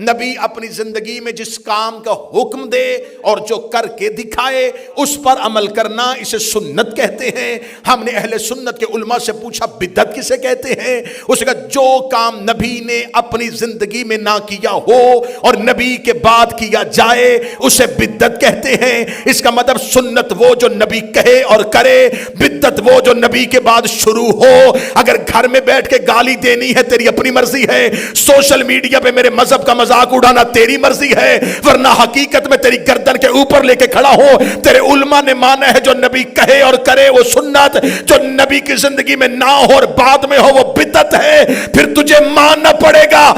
नबी अपनी जिंदगी में जिस काम का हुक्म दे और जो करके दिखाए उस पर अमल करना, इसे सुन्नत कहते हैं। हमने अहले सुन्नत के उलमा से पूछा बिदअत किसे कहते हैं? उसने कहा जो काम नबी ने अपनी जिंदगी में ना किया हो और नबी के बाद किया जाए उसे बिदअत कहते हैं। इसका मतलब सुन्नत वो जो नबी कहे और करे, बिदअत वो जो नबी के बाद शुरू हो। अगर घर में बैठ के गाली देनी है तेरी अपनी मर्जी है, सोशल मीडिया पे मेरे मजहब का मजाक उड़ाना तेरी मर्जी है, वरना हकीकत में तेरी गर्दन के ऊपर लेके खड़ा हो। तेरे उलमा ने माना है जो नबी कहे और करे वो सुन्नत, जो नबी की जिंदगी में ना हो और बाद में हो वो बिदअत है। फिर तुझे मानना पड़ेगा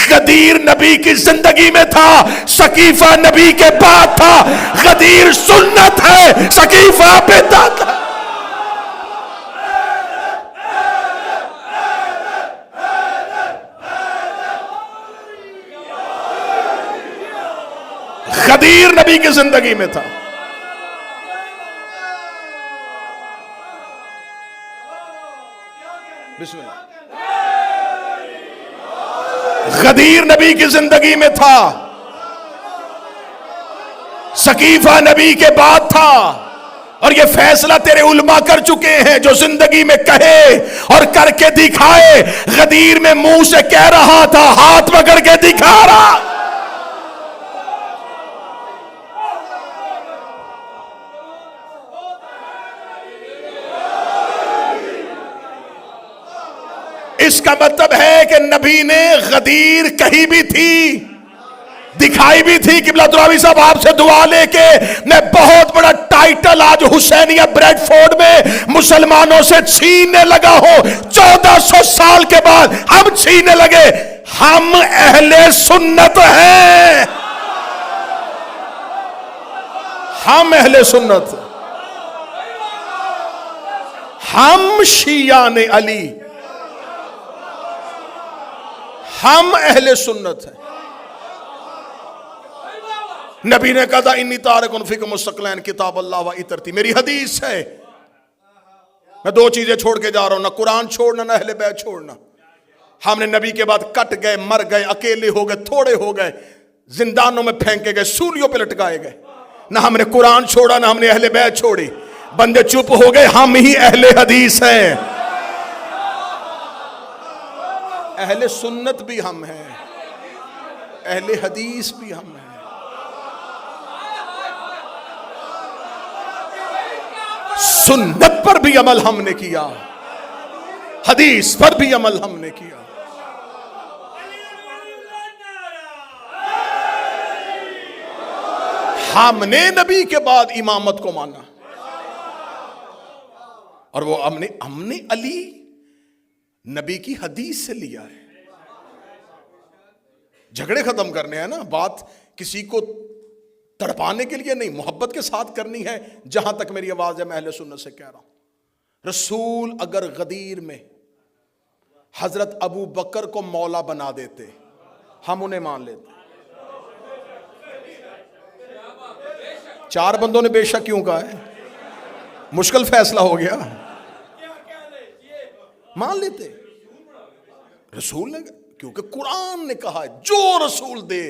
गदीर नबी की जिंदगी में था, सकीफा नबी के बाद था। गदीर सुन्नत है, सकीफा बिदअत है। गदीर नबी की जिंदगी में था। बिस्मिल्लाह। गदीर नबी की जिंदगी में था, सकीफा नबी के बाद था। और ये फैसला तेरे उलमा कर चुके हैं, जो जिंदगी में कहे और करके दिखाए। गदीर में मुंह से कह रहा था, हाथ पकड़ के दिखा रहा। इसका मतलब है कि नबी ने गदीर कही भी थी, दिखाई भी थी। किबला तुरावी साहब आपसे दुआ लेके मैं बहुत बड़ा टाइटल आज हुसैनिया ब्रेडफोर्ड में मुसलमानों से छीनने लगा हूं। 1400 साल के बाद अब छीनने लगे। हम अहले सुन्नत हैं, हम अहले सुन्नत, हम शियाने अली, हम अहले सुन्नत हैं। नबी ने कहा इन्नी तारिकुन फीकुम मुस्तक़िलन किताब अल्लाह व इतरती, मेरी हदीस है। मैं दो चीजें छोड़ के जा रहा हूं, ना कुरान छोड़ना ना अहले बैत छोड़ना। हमने नबी के बाद कट गए, मर गए, अकेले हो गए, थोड़े हो गए, जिंदानों में फेंके गए, सूलियों पे लटकाए गए। ना हमने कुरान छोड़ा ना हमने अहले बैत छोड़ी। बंदे चुप हो गए। हम ही अहले हदीस हैं, अहले सुन्नत भी हम हैं, अहले हदीस भी हम हैं। सुन्नत पर भी अमल हमने किया, हदीस पर भी अमल हमने किया। हमने नबी के बाद इमामत को माना और वो हमने अली नबी की हदीस से लिया है। झगड़े खत्म करने हैं ना, बात किसी को तड़पाने के लिए नहीं, मोहब्बत के साथ करनी है। जहां तक मेरी आवाज है मैं अहले सुन्नत से कह रहा हूं, रसूल अगर गदीर में हजरत अबू बकर को मौला बना देते हम उन्हें मान लेते। 4 बंदों ने बेशक क्यों कहा है, मुश्किल फैसला हो गया, मान लेते रसूल ने, क्योंकि कुरान ने कहा है जो रसूल दे।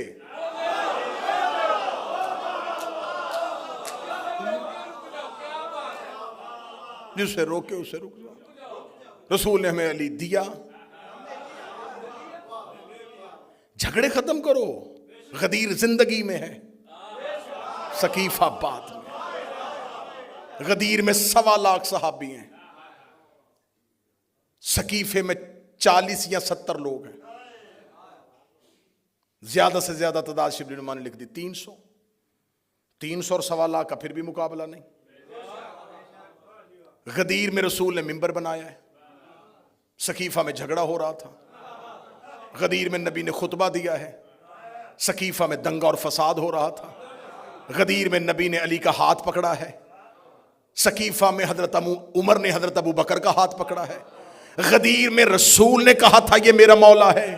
जिसे रोके उसे रुक जाओ। रसूल ने हमें अली दिया। झगड़े खत्म करो। गदीर जिंदगी में है, सकीफा बाद में। गदीर में 1.25 लाख सहाबी हैं, सकीफे में 40 या 70 लोग हैं। ज्यादा से ज्यादा तादाद शिबली नुमा ने लिख दी 300 और 1.25 लाख का फिर भी मुकाबला नहीं। गदीर में रसूल ने मिंबर बनाया है, सकीफा में झगड़ा हो रहा था। गदीर में नबी ने खुतबा दिया है, सकीफा में दंगा और फसाद हो रहा था। गदीर में नबी ने अली का हाथ पकड़ा है, सकीफा में हजरत उमर ने हजरत अबू बकर का हाथ पकड़ा है। गदीर में रसूल ने कहा था ये मेरा मौला है,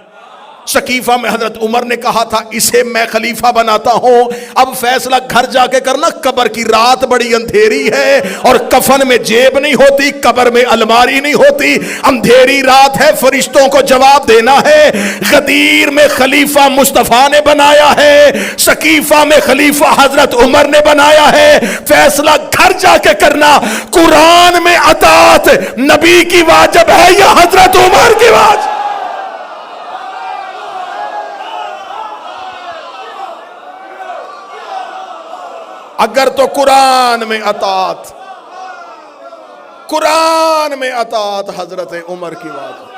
सकीफा में हजरत उमर ने कहा था इसे मैं खलीफा बनाता हूं, अब फैसला घर जाके करना, कब्र की रात बड़ी अंधेरी है और कफन में जेब नहीं होती, कब्र में अलमारी नहीं होती, अंधेरी रात है, फरिश्तों को जवाब देना है। गदीर में खलीफा मुस्तफा ने बनाया है, सकीफा में खलीफा हजरत उमर ने बनाया है, फैसला घर जाके करना, कुरान में अतात नबी की वाजिब है या हजरत उमर की वाजिब। अगर तो कुरान में अतात हजरत उमर की बात।